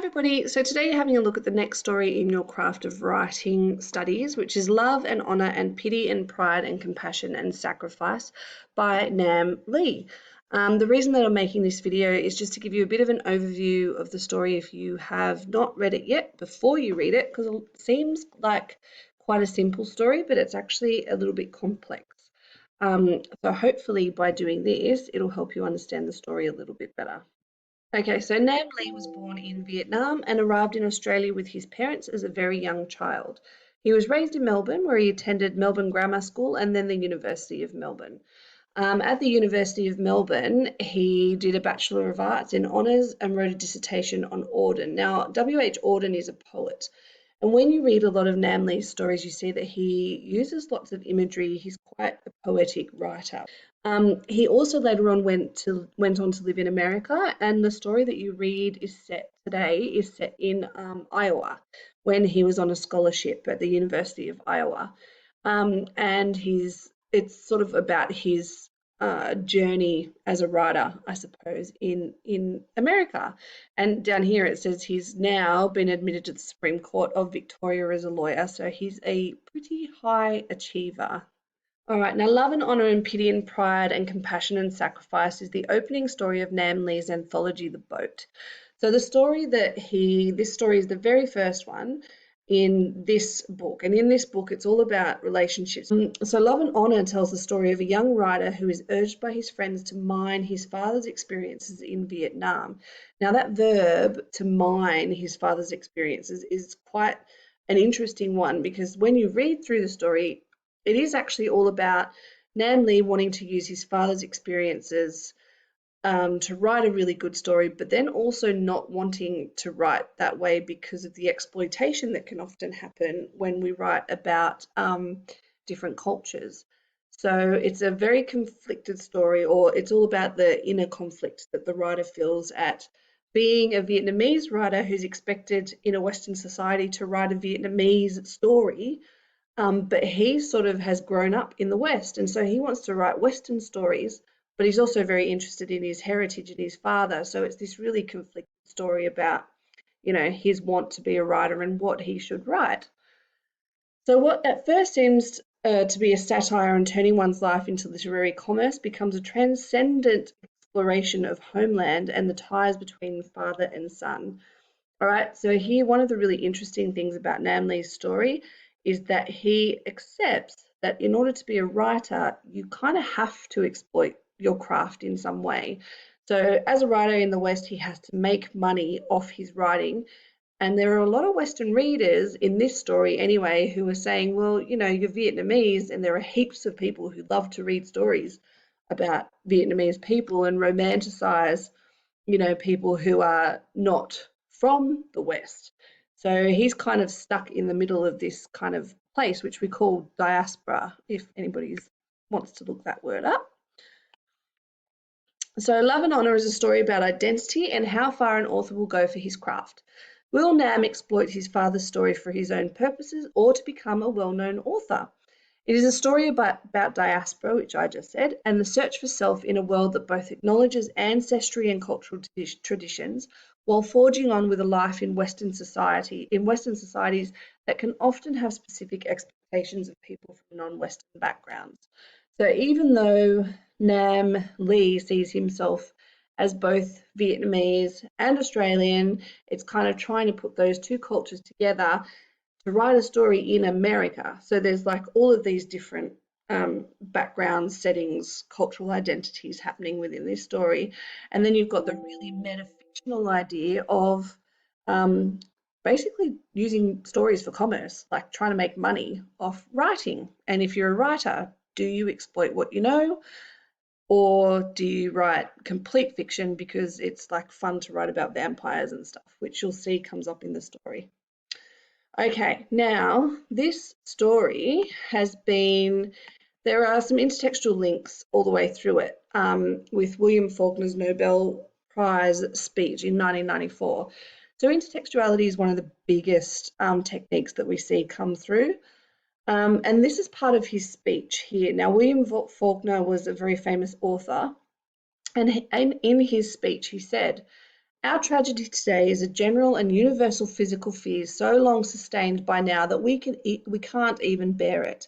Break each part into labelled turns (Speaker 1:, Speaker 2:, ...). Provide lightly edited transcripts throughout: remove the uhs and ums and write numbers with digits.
Speaker 1: everybody, so today you're having a look at the next story in your craft of writing studies, which is Love and Honour and Pity and Pride and Compassion and Sacrifice by Nam Le. The reason that I'm making this video is just to give you a bit of an overview of the story if you have not read it yet before you read it, because it seems like quite a simple story, but it's actually a little bit complex. So hopefully by doing this, it'll help you understand the story a little bit better. Okay, so Nam Le was born in Vietnam and arrived in Australia with his parents as a very young child. He was raised in Melbourne, where he attended Melbourne Grammar School and then the University of Melbourne. At the University of Melbourne, he did a Bachelor of Arts in Honours and wrote a dissertation on Auden. Now, W.H. Auden is a poet. And when you read a lot of Nam Le's stories, you see that he uses lots of imagery. He's quite a poetic writer. He also later on went on to live in America, and the story that you read is set in Iowa, when he was on a scholarship at the University of Iowa, and it's sort of about his journey as a writer, I suppose, in America. And down here it says he's now been admitted to the Supreme Court of Victoria as a lawyer, so he's a pretty high achiever. All right, now Love and Honour and Pity and Pride and Compassion and Sacrifice is the opening story of Nam Le's anthology, The Boat. So this story is the very first one in this book. And in this book, it's all about relationships. So Love and Honour tells the story of a young writer who is urged by his friends to mine his father's experiences in Vietnam. Now that verb, to mine his father's experiences, is quite an interesting one, because when you read through the story, it is actually all about Nam Le wanting to use his father's experiences to write a really good story, but then also not wanting to write that way because of the exploitation that can often happen when we write about different cultures. So it's a very conflicted story, or it's all about the inner conflict that the writer feels at being a Vietnamese writer who's expected in a Western society to write a Vietnamese story. But he sort of has grown up in the West, and so he wants to write Western stories, but he's also very interested in his heritage and his father. So it's this really conflicted story about, his want to be a writer and what he should write. So what at first seems to be a satire on turning one's life into literary commerce becomes a transcendent exploration of homeland and the ties between father and son. All right, so here one of the really interesting things about Nam Le's story is that he accepts that in order to be a writer, you kind of have to exploit your craft in some way. So as a writer in the West, he has to make money off his writing. And there are a lot of Western readers in this story anyway who are saying, well, you're Vietnamese, and there are heaps of people who love to read stories about Vietnamese people and romanticize, people who are not from the West. So he's kind of stuck in the middle of this kind of place, which we call diaspora, if anybody wants to look that word up. So Love and Honour is a story about identity and how far an author will go for his craft. Will Nam exploit his father's story for his own purposes or to become a well-known author? It is a story about diaspora, which I just said, and the search for self in a world that both acknowledges ancestry and cultural traditions, while forging on with a life in Western societies that can often have specific expectations of people from non-Western backgrounds. So even though Nam Le sees himself as both Vietnamese and Australian, it's kind of trying to put those two cultures together to write a story in America. So there's like all of these different backgrounds, settings, cultural identities happening within this story. And then you've got the really metafictional idea of basically using stories for commerce, like trying to make money off writing. And if you're a writer, do you exploit what you know? Or do you write complete fiction because it's like fun to write about vampires and stuff, which you'll see comes up in the story. Okay, now this story there are some intertextual links all the way through it with William Faulkner's Nobel Prize speech in 1994. So intertextuality is one of the biggest techniques that we see come through. And this is part of his speech here. Now, William Faulkner was a very famous author, and in his speech he said, Our tragedy today is a general and universal physical fear so long sustained by now that we can't even bear it.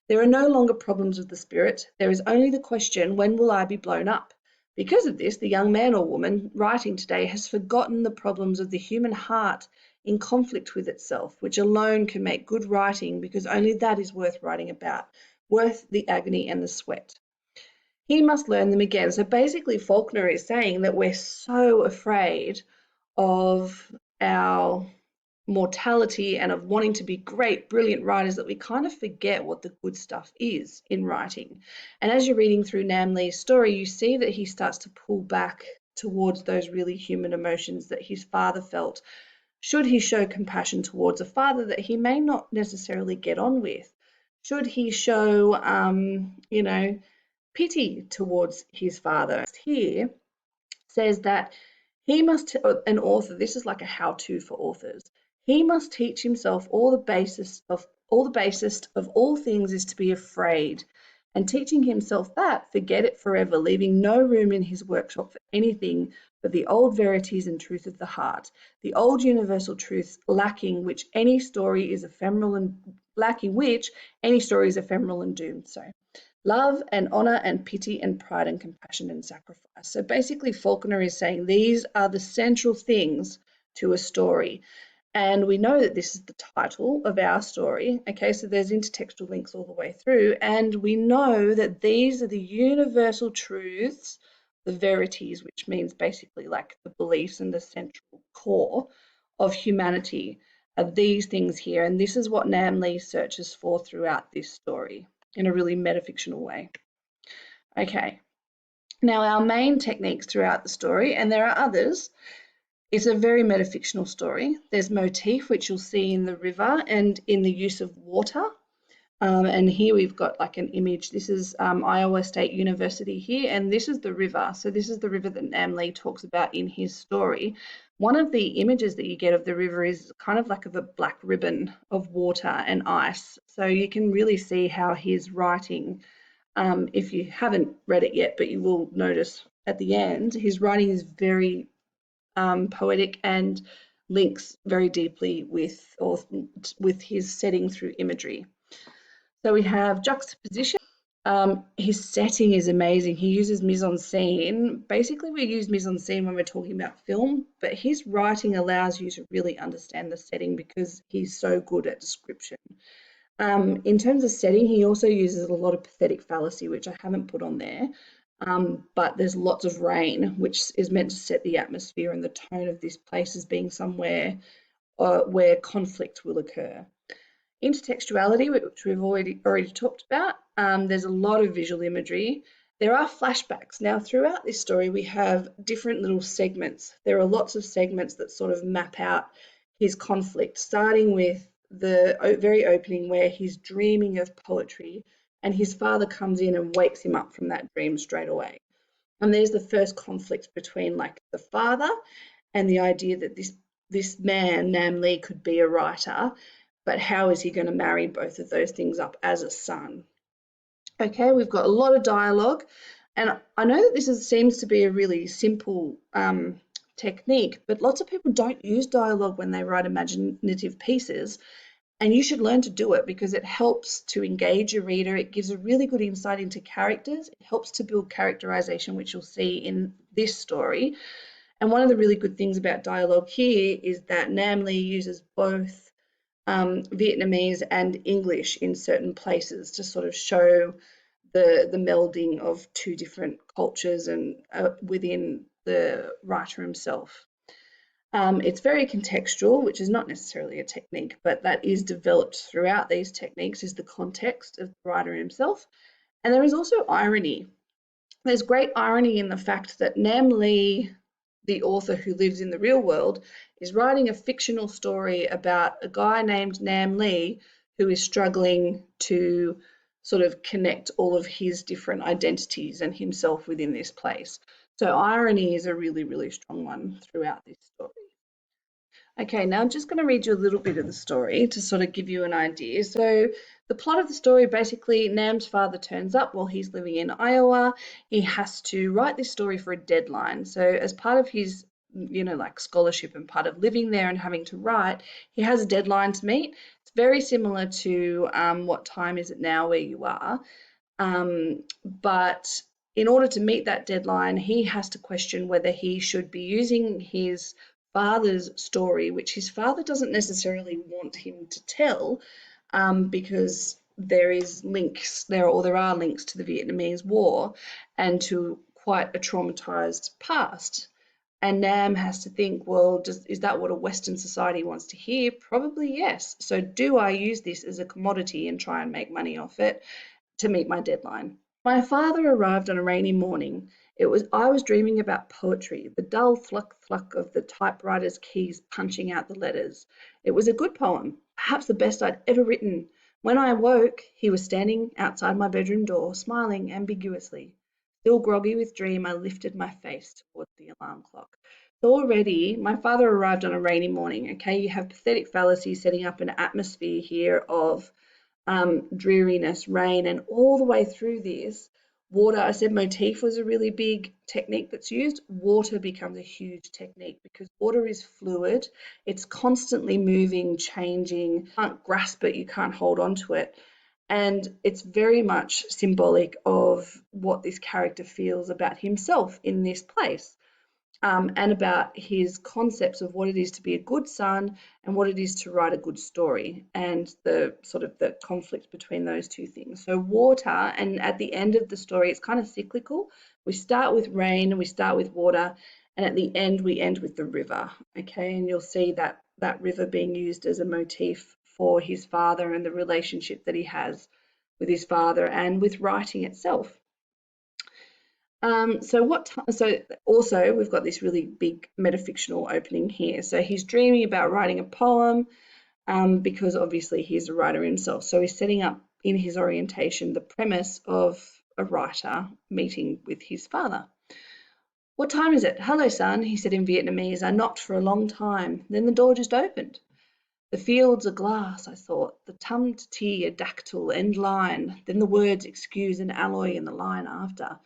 Speaker 1: There are no longer problems of the spirit. There is only the question, when will I be blown up? Because of this, the young man or woman writing today has forgotten the problems of the human heart in conflict with itself, which alone can make good writing, because only that is worth writing about, worth the agony and the sweat. He must learn them again. So basically, Faulkner is saying that we're so afraid of our mortality and of wanting to be great, brilliant writers that we kind of forget what the good stuff is in writing. And as you're reading through Nam Lee's story, you see that he starts to pull back towards those really human emotions that his father felt. Should he show compassion towards a father that he may not necessarily get on with? Should he show, pity towards his father? Here says that he must, an author, this is like a how-to for authors. He must teach himself all the basis of all things is to be afraid. And teaching himself that, forget it forever, leaving no room in his workshop for anything but the old verities and truth of the heart, the old universal truths which any story is ephemeral and doomed. So love and honor and pity and pride and compassion and sacrifice. So basically, Faulkner is saying these are the central things to a story. And we know that this is the title of our story. Okay, so there's intertextual links all the way through. And we know that these are the universal truths, the verities, which means basically like the beliefs and the central core of humanity, are these things here. And this is what Nam Lee searches for throughout this story in a really metafictional way. Okay, now our main techniques throughout the story, and there are others, it's a very metafictional story. There's motif, which you'll see in the river and in the use of water. And here we've got like an image. This is Iowa State University here, and this is the river. So this is the river that Nam Lee talks about in his story. One of the images that you get of the river is kind of like of a black ribbon of water and ice. So you can really see how his writing, if you haven't read it yet, but you will notice at the end, his writing is very poetic and links very deeply with his setting through imagery. So we have juxtaposition. His setting is amazing. He uses mise-en-scene. Basically, we use mise-en-scene when we're talking about film, but his writing allows you to really understand the setting because he's so good at description. In terms of setting, he also uses a lot of pathetic fallacy, which I haven't put on there. But there's lots of rain, which is meant to set the atmosphere and the tone of this place as being somewhere where conflict will occur. Intertextuality, which we've already talked about, there's a lot of visual imagery. There are flashbacks. Now, throughout this story, we have different little segments. There are lots of segments that sort of map out his conflict, starting with the very opening where he's dreaming of poetry and his father comes in and wakes him up from that dream straight away. And there's the first conflict between like the father and the idea that this man, Nam Lee, could be a writer, but how is he going to marry both of those things up as a son? Okay, we've got a lot of dialogue, and I know that this seems to be a really simple technique, but lots of people don't use dialogue when they write imaginative pieces, and you should learn to do it because it helps to engage your reader. It gives a really good insight into characters. It helps to build characterization, which you'll see in this story. And one of the really good things about dialogue here is that Nam Lee uses both Vietnamese and English in certain places to sort of show the melding of two different cultures and within the writer himself. It's very contextual, which is not necessarily a technique, but that is developed throughout these techniques is the context of the writer himself. And there is also irony. There's great irony in the fact that Nam Lee, the author who lives in the real world, is writing a fictional story about a guy named Nam Lee who is struggling to sort of connect all of his different identities and himself within this place. So irony is a really, really strong one throughout this story. Okay, now I'm just going to read you a little bit of the story to sort of give you an idea. So the plot of the story, basically, Nam's father turns up while he's living in Iowa. He has to write this story for a deadline. So as part of his like scholarship and part of living there and having to write, he has a deadline to meet. It's very similar to what time is it now where you are. But in order to meet that deadline, he has to question whether he should be using his father's story, which his father doesn't necessarily want him to tell, because there are links to the Vietnamese War and to quite a traumatized past. And Nam has to think, well, is that what a Western society wants to hear? Probably yes. So do I use this as a commodity and try and make money off it to meet my deadline? My father arrived on a rainy morning. I was dreaming about poetry, the dull thluck thluck of the typewriter's keys punching out the letters. It was a good poem, perhaps the best I'd ever written. When I awoke, he was standing outside my bedroom door, smiling ambiguously. Still groggy with dream, I lifted my face towards the alarm clock. So already, my father arrived on a rainy morning. Okay, you have pathetic fallacy setting up an atmosphere here of dreariness, rain, and all the way through this, water. I said motif was a really big technique that's used. Water becomes a huge technique because water is fluid. It's constantly moving, changing. You can't grasp it, you can't hold on to it. And it's very much symbolic of what this character feels about himself in this place. And about his concepts of what it is to be a good son and what it is to write a good story, and the sort of the conflict between those two things. So water, and at the end of the story, it's kind of cyclical. We start with rain and we start with water, and at the end we end with the river. Okay, and you'll see that river being used as a motif for his father and the relationship that he has with his father and with writing itself. So also we've got this really big metafictional opening here. So he's dreaming about writing a poem, because obviously he's a writer himself. So he's setting up in his orientation the premise of a writer meeting with his father. What time is it? Hello, son, he said in Vietnamese. I knocked for a long time. Then the door just opened. The fields are glass, I thought, the tummed tea a dactyl end line, then the words excuse and alloy in the line after.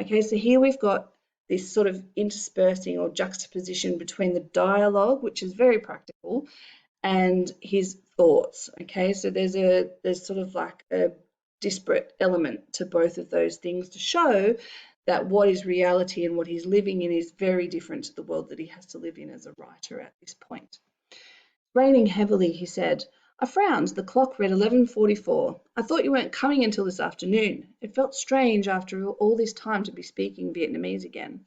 Speaker 1: Okay, so here we've got this sort of interspersing or juxtaposition between the dialogue, which is very practical, and his thoughts. Okay, so there's sort of like a disparate element to both of those things to show that what is reality and what he's living in is very different to the world that he has to live in as a writer at this point. Raining heavily, he said. I frowned. The clock read 11:44. I thought you weren't coming until this afternoon. It felt strange after all this time to be speaking Vietnamese again.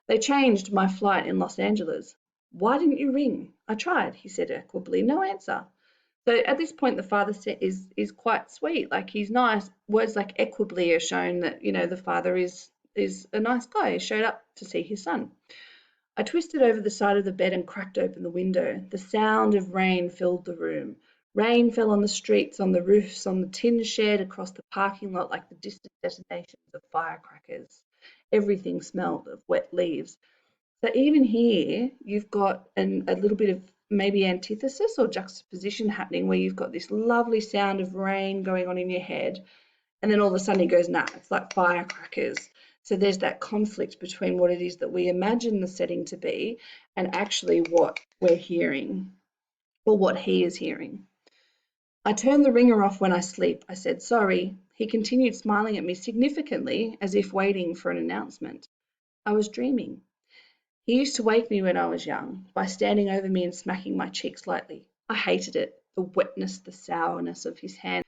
Speaker 1: They changed my flight in Los Angeles. Why didn't you ring? I tried, he said equably. No answer. So at this point, the father is quite sweet. Like, he's nice. Words like equably are shown that, the father is a nice guy. He showed up to see his son. I twisted over the side of the bed and cracked open the window. The sound of rain filled the room. Rain fell on the streets, on the roofs, on the tin shed, across the parking lot like the distant detonations of firecrackers. Everything smelled of wet leaves. So even here, you've got a little bit of maybe antithesis or juxtaposition happening, where you've got this lovely sound of rain going on in your head, and then all of a sudden he goes, nah, it's like firecrackers. So there's that conflict between what it is that we imagine the setting to be and actually what we're hearing, or what he is hearing. I turn the ringer off when I sleep, I said. Sorry. He continued smiling at me significantly, as if waiting for an announcement. I was dreaming. He used to wake me when I was young by standing over me and smacking my cheeks lightly. I hated it, the wetness, the sourness of his hand.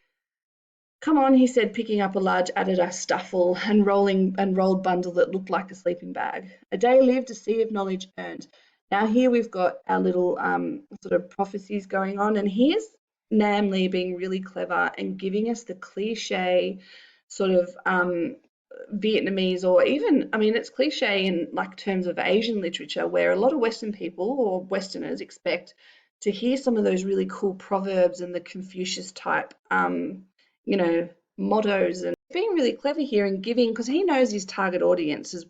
Speaker 1: Come on, he said, picking up a large Adidas stuffle and rolled bundle that looked like a sleeping bag. A day lived, a sea of knowledge earned. Now here we've got our little sort of prophecies going on, and here's Nam Le being really clever and giving us the cliche sort of Vietnamese, or even, I mean, it's cliche in like terms of Asian literature, where a lot of Western people or Westerners expect to hear some of those really cool proverbs and the Confucius type mottos, and being really clever here and giving, because he knows his target audience as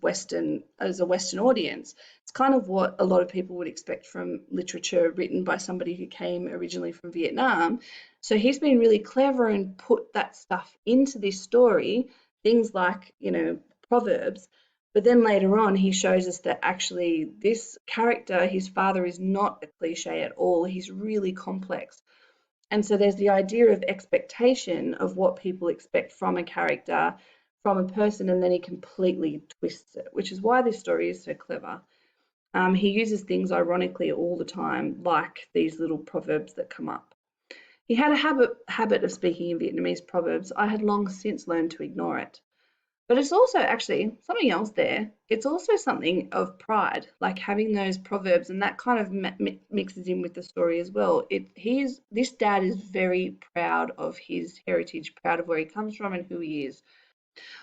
Speaker 1: a Western audience. It's kind of what a lot of people would expect from literature written by somebody who came originally from Vietnam. So he's been really clever and put that stuff into this story, things like, proverbs, But then later on, he shows us that actually this character, his father, is not a cliche at all. He's really complex. And so there's the idea of expectation of what people expect from a character, from a person, and then he completely twists it, which is why this story is so clever. He uses things ironically all the time, like these little proverbs that come up. He had a habit of speaking in Vietnamese proverbs. I had long since learned to ignore it. But it's also actually something else there. It's also something of pride, like having those proverbs, and that kind of mixes in with the story as well. This dad is very proud of his heritage, proud of where he comes from and who he is.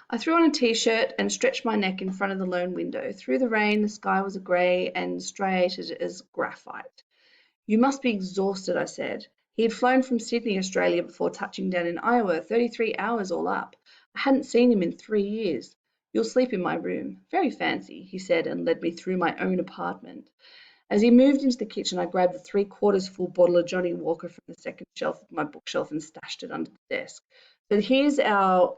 Speaker 1: I threw on a t-shirt and stretched my neck in front of the lone window. Through the rain, the sky was grey and striated as graphite. You must be exhausted, I said. He had flown from Sydney, Australia, before touching down in Iowa, 33 hours all up. I hadn't seen him in 3 years. You'll sleep in my room. Very fancy, he said, and led me through my own apartment. As he moved into the kitchen, I grabbed the three-quarters full bottle of Johnny Walker from the second shelf of my bookshelf and stashed it under the desk. So here's our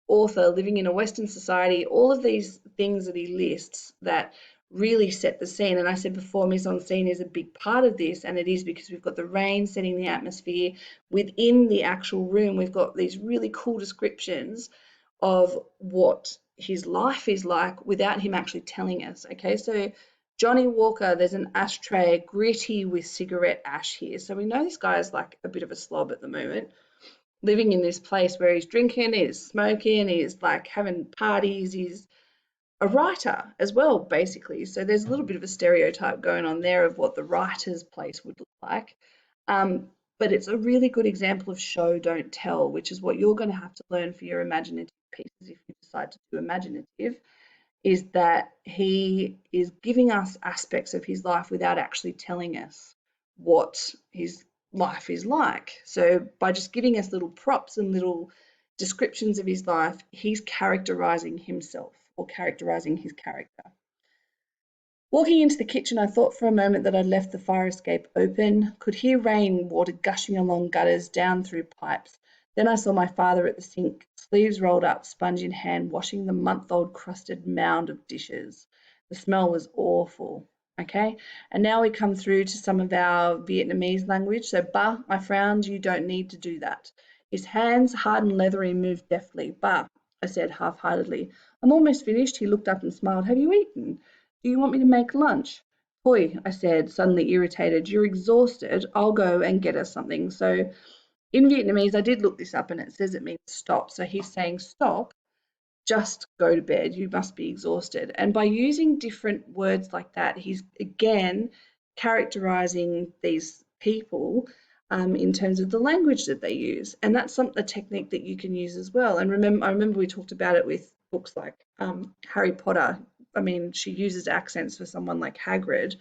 Speaker 1: author living in a Western society, all of these things that he lists that really set the scene. And I said before, mise-en-scene is a big part of this, and it is because we've got the rain setting the atmosphere. Within the actual room, we've got these really cool descriptions of what his life is like without him actually telling us. Okay, so Johnny Walker, there's an ashtray gritty with cigarette ash here. So we know this guy is like a bit of a slob at the moment, living in this place where he's drinking, he's smoking, he's like having parties, he's a writer as well, basically. So there's a little bit of a stereotype going on there of what the writer's place would look like. But it's a really good example of show, don't tell, which is what you're going to have to learn for your imaginative pieces if you decide to do imaginative, is that he is giving us aspects of his life without actually telling us what his life is like. So by just giving us little props and little descriptions of his life, he's characterizing himself or characterizing his character. Walking into the kitchen, I thought for a moment that I'd left the fire escape open, could hear rain water gushing along gutters down through pipes. Then I saw my father at the sink, sleeves rolled up, sponge in hand, washing the month-old crusted mound of dishes. The smell was awful. Okay, and now we come through to some of our Vietnamese language. So, ba, I frowned, you don't need to do that. His hands, hard and leathery, moved deftly. Ba, I said half-heartedly. I'm almost finished. He looked up and smiled. Have you eaten? Do you want me to make lunch? Hoi, I said, suddenly irritated. You're exhausted. I'll go and get us something. So in Vietnamese, I did look this up and it says it means stop. So he's saying stop, just go to bed. You must be exhausted. And by using different words like that, he's again characterizing these people in terms of the language that they use. And that's a technique that you can use as well. And I remember we talked about it with books like Harry Potter. I mean, she uses accents for someone like Hagrid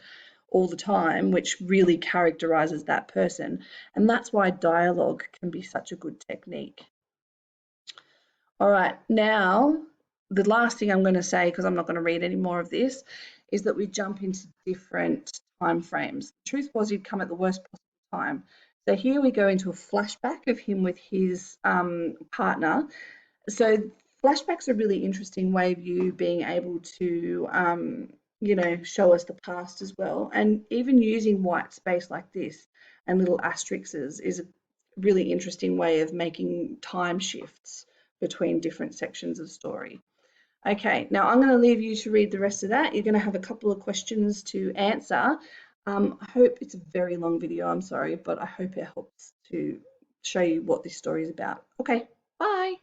Speaker 1: all the time, which really characterizes that person. And that's why dialogue can be such a good technique. All right, now the last thing I'm going to say, because I'm not going to read any more of this, is that we jump into different time frames. The truth was he'd come at the worst possible time. So here we go into a flashback of him with his partner. So flashbacks are a really interesting way of you being able to, show us the past as well. And even using white space like this and little asterisks is a really interesting way of making time shifts between different sections of story. Okay, now I'm going to leave you to read the rest of that. You're going to have a couple of questions to answer. I hope it's a very long video, I'm sorry, but I hope it helps to show you what this story is about. Okay, bye.